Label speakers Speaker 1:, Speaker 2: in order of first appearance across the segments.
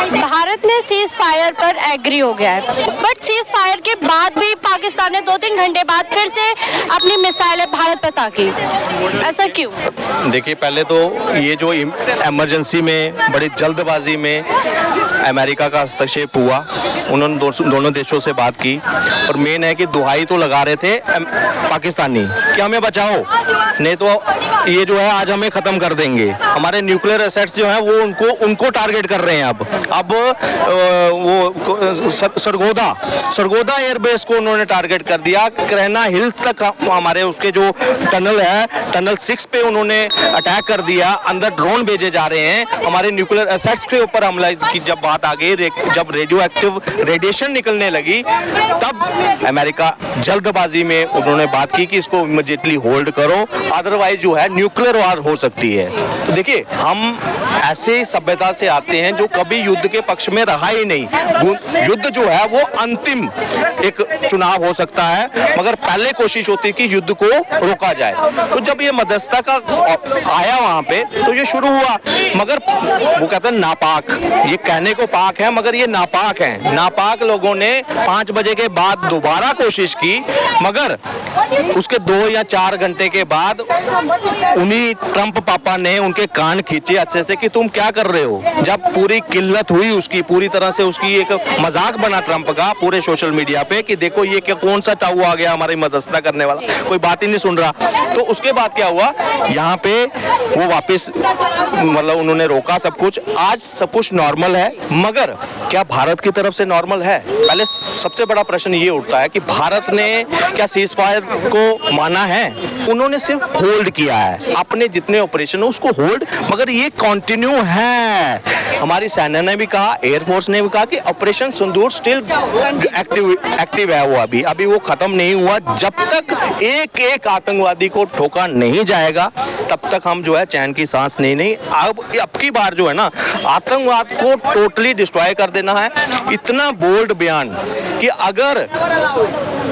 Speaker 1: भारत ने cease fire पर agree हो गया है, बट सीज फायर के बाद भी पाकिस्तान ने 2-3 घंटे बाद फिर से अपनी मिसाइलें भारत पर ताकी। ऐसा क्यों?
Speaker 2: देखिए, पहले तो ये जो इमरजेंसी में बड़ी जल्दबाजी में अमेरिका का हस्तक्षेप हुआ, उन्होंने दोनों देशों से बात की और मेन है कि दुहाई तो लगा रहे थे पाकिस्तानी कि हमें बचाओ, नहीं तो ये जो है आज हमें ख़त्म कर देंगे। हमारे न्यूक्लियर एसेट्स जो हैं वो उनको टारगेट कर रहे हैं। अब वो सरगोदा एयरबेस को उन्होंने टारगेट कर दिया। करैना हिल्स तक हमारे उसके जो टनल है, टनल 6 पे उन्होंने अटैक कर दिया। अंदर ड्रोन भेजे जा रहे हैं। हमारे न्यूक्लियर एसेट्स के ऊपर हमला की जब बात आ गई, जब रेडियो एक्टिव रेडिएशन निकलने लगी, तब अमेरिका जल्दबाजी में उन्होंने बात की कि इसको इमीडिएटली होल्ड करो, अदरवाइज जो है न्यूक्लियर वार हो सकती है। तो देखिए, हम ऐसे सभ्यता से आते हैं जो कभी युद्ध के पक्ष में रहा ही नहीं। युद्ध जो है वो अंतिम एक चुनाव हो सकता है, मगर पहले कोशिश होती है कि युद्ध को रोका जाए। तो जब ये मध्यस्थता का आया वहां पे, तो ये शुरू हुआ, मगर वो कहते हैं नापाक, ये कहने को पाक है मगर ये नापाक है। नापाक लोगों ने 5 बजे के बाद दोबारा कोशिश की, मगर उसके 2 या 4 घंटे के बाद उन्हीं ट्रंप पापा ने उनके कान खींचे अच्छे से कि तुम क्या कर रहे हो। जब पूरी किल्लत हुई उसकी, पूरी तरह से उसकी एक मजाक बना ट्रंप का पूरे सोशल मीडिया पे कि देखो ये क्या कौन सा टाऊ आ गया हमारी मध्यस्थता करने वाला, कोई बात ही नहीं सुन रहा। तो उसके बाद क्या हुआ, यहाँ पे वो वापस मतलब उन्होंने रोका सब कुछ। आज सब कुछ नॉर्मल है, मगर क्या भारत की तरफ से नॉर्मल है? पहले सबसे बड़ा प्रश्न ये उठता है कि भारत ने क्या सीज फायर को माना है? उन्होंने सिर्फ होल्ड किया है, अपने जितने ऑपरेशन हो उसको होल्ड, मगर ये कंटिन्यू है। हमारी सेना ने भी कहा, एयरफोर्स ने भी कहा कि ऑपरेशन सिंदूर स्टिल एक्टिव है। वो अभी वो खत्म नहीं हुआ। जब तक एक आतंकवादी को ठोका नहीं जाएगा, तब तक हम जो है चैन की सांस नहीं। अब की बार जो है ना, आतंकवाद को टोटली डिस्ट्रॉय कर देना है। इतना बोल्ड बयान कि अगर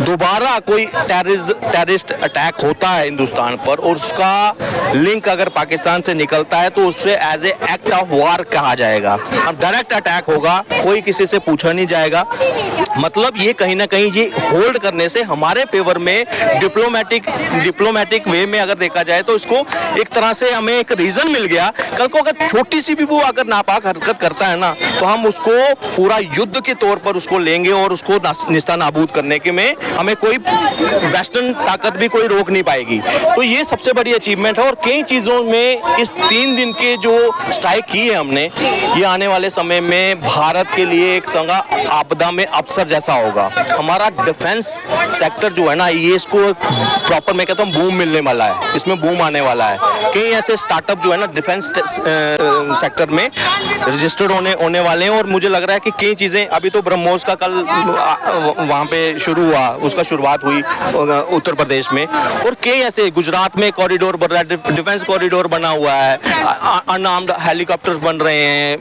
Speaker 2: दोबारा कोई टेररिस्ट अटैक होता है हिंदुस्तान पर और उसका लिंक अगर पाकिस्तान से निकलता है, तो उससे as a act of war कहा जाएगा। अब डायरेक्ट अटैक होगा, कोई किसी से पूछा नहीं जाएगा। मतलब ये कहीं ना कहीं ये होल्ड करने से हमारे फेवर में डिप्लोमेटिक वे में अगर देखा जाए तो इसको एक तरह से हमें एक रीजन मिल गया। कल को अगर छोटी सी भी वो अगर नापाक हरकत करता है ना, तो हम उसको पूरा युद्ध के तौर पर उसको लेंगे और उसको निस्तानाबूद करने के में हमें कोई वेस्टर्न ताकत भी कोई रोक नहीं पाएगी। तो ये सबसे बड़ी अचीवमेंट है। और कई चीज़ों में इस 3 दिन के जो स्ट्राइक की है हमने, ये आने वाले समय में भारत के लिए एक संगा आपदा में अवसर जैसा होगा। हमारा डिफेंस सेक्टर जो है ना, ये इसको प्रॉपर मैं कहता हूँ बूम मिलने वाला है, इसमें बूम आने वाला है। कई ऐसे स्टार्टअप जो है ना डिफेंस सेक्टर में रजिस्टर्ड होने वाले हैं। और मुझे लग रहा है कि कई चीज़ें, अभी तो ब्रह्मोस का कल वहाँ पे शुरू हुआ, उसका शुरुआत हुई उत्तर प्रदेश में, और कई ऐसे गुजरात में कॉरिडोर बन रहा है, डिफेंस कॉरिडोर बना हुआ है, अनआर्म्ड हेलीकॉप्टर्स बन रहे हैं,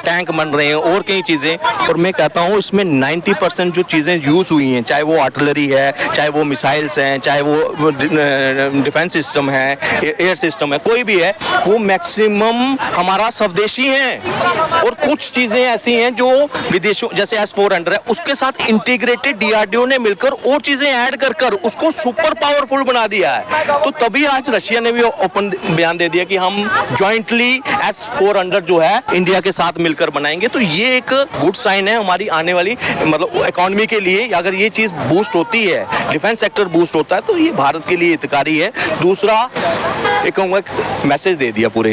Speaker 2: टैंक बन रहे हैं और कई चीज़ें। और मैं कहता हूँ इसमें 90% जो चीज़ें यूज़ हुई हैं, चाहे वो आर्टिलरी है, चाहे वो मिसाइल्स हैं, चाहे वो डिफेंस सिस्टम है, एयर सिस्टम है, कोई भी है, वो मैक्सिमम हमारा स्वदेशी है। और कुछ चीज़ें ऐसी हैं जो विदेशों, जैसे S-400 है, उसके साथ इंटीग्रेटेड DRDO ने मिलकर और चीज़ें ऐड कर उसको सुपर पावरफुल बना दिया है। तो तभी आज रशिया ने भी ओपन बयान दे दिया कि हम जॉइंटली S-400 जो है इंडिया के साथ मिलकर बनाएंगे। तो ये एक गुड साइन है हमारी आने वाली मतलब इकोनॉमी के लिए। अगर ये चीज़ बूस्ट होती है, डिफेंस सेक्टर बूस्ट होता है, तो ये भारत के लिए हितकारी है। दूसरा, एक मैसेज दे दिया पूरे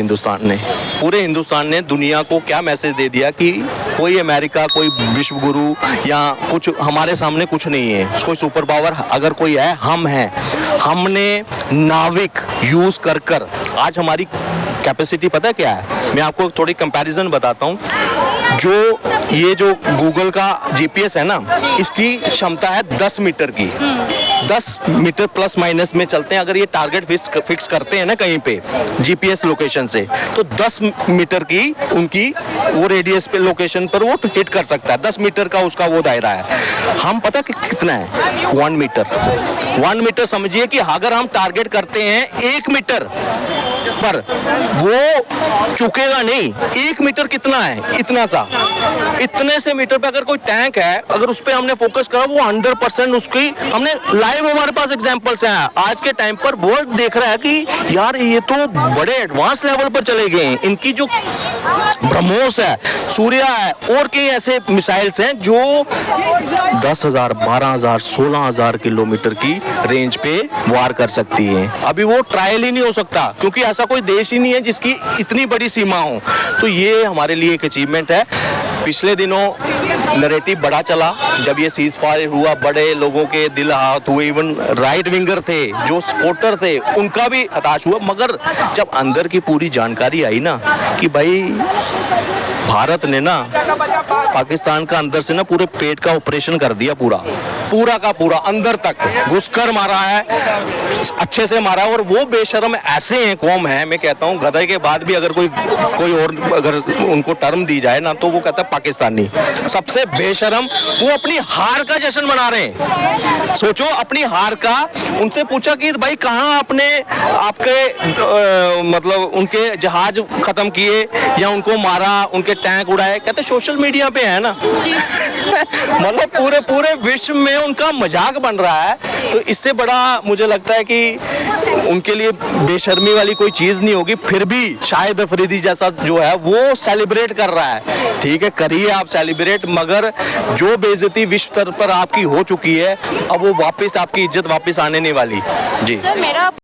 Speaker 2: हिंदुस्तान ने दुनिया को क्या मैसेज दे दिया कि कोई अमेरिका, कोई विश्व गुरु या कुछ हमारे सामने कुछ नहीं है। कोई सुपर पावर अगर कोई है, हम हैं। हमने नाविक यूज कर आज हमारी कैपेसिटी पता है क्या है? मैं आपको थोड़ी कंपैरिजन बताता हूँ। ये जो गूगल का GPS है ना, इसकी क्षमता है 10 मीटर की, 10 मीटर प्लस माइनस में चलते हैं। अगर ये टारगेट फिक्स करते हैं ना कहीं पे GPS लोकेशन से, तो 10 मीटर की उनकी वो रेडियस पे लोकेशन पर वो हिट कर सकता है। 10 मीटर का उसका वो दायरा है। हम पता कि कितना है? 1 मीटर। 1 मीटर समझिए कि अगर हम टारगेट करते हैं 1 मीटर, पर वो चुकेगा नहीं। 1 मीटर कितना है, इतना सा, इतने से मीटर पे अगर कोई टैंक है, अगर उस पे हमने फोकस करा, वो 100% उसकी, हमने लाइव, हमारे पास एग्जांपल्स हैं आज के टाइम पर। वो देख रहा है कि यार ये तो बड़े एडवांस लेवल पर चले गए हैं। इनकी जो ब्रह्मोस है, सूर्या है, और कई ऐसे मिसाइल्स हैं जो 10,000, 12,000, 16,000 किलोमीटर की रेंज पे वार कर सकती है। अभी वो ट्रायल ही नहीं हो सकता, क्योंकि ऐसा कोई देश ही नहीं है जिसकी इतनी बड़ी सीमा हो। तो ये हमारे लिए एक अचीवमेंट है। पिछले दिनों नैरेटिव बड़ा चला, जब ये सीज फायर हुआ, बड़े लोगों के दिल हाथ हुए, इवन राइट विंगर थे, जो सपोर्टर थे, उनका भी हताश हुआ। मगर जब अंदर की पूरी जानकारी आई ना कि भाई भारत ने ना पाकिस्तान का अंदर से ना पूरे पेट का ऑपरेशन कर दिया, पूरा का पूरा अंदर तक घुसकर मारा है, अच्छे से मारा है। और वो बेशर्म ऐसे हैं, कौम है, मैं कहता हूँ गधे के बाद भी अगर कोई और अगर उनको टर्म दी जाए ना, तो वो कहता है पाकिस्तानी सबसे बेशर्म। वो अपनी हार का जश्न मना रहे हैं, सोचो, अपनी हार का। उनसे पूछा कि भाई कहाँ आपके मतलब उनके जहाज खत्म किए या उनको मारा, उनके टैंक उड़ाए, कहते सोशल मीडिया पे है ना। मतलब पूरे विश्व में उनका मजाक बन रहा है। तो इससे बड़ा मुझे लगता है कि उनके लिए बेशर्मी वाली कोई चीज नहीं होगी। फिर भी शाहिद अफरीदी जैसा जो है वो सेलिब्रेट कर रहा है, ठीक है, करिए आप सेलिब्रेट, मगर जो बेइज्जती विश्व स्तर पर आपकी हो चुकी है, अब वो वापस आपकी इज्जत वापस आने नहीं वाली। जी
Speaker 1: सर, मेरा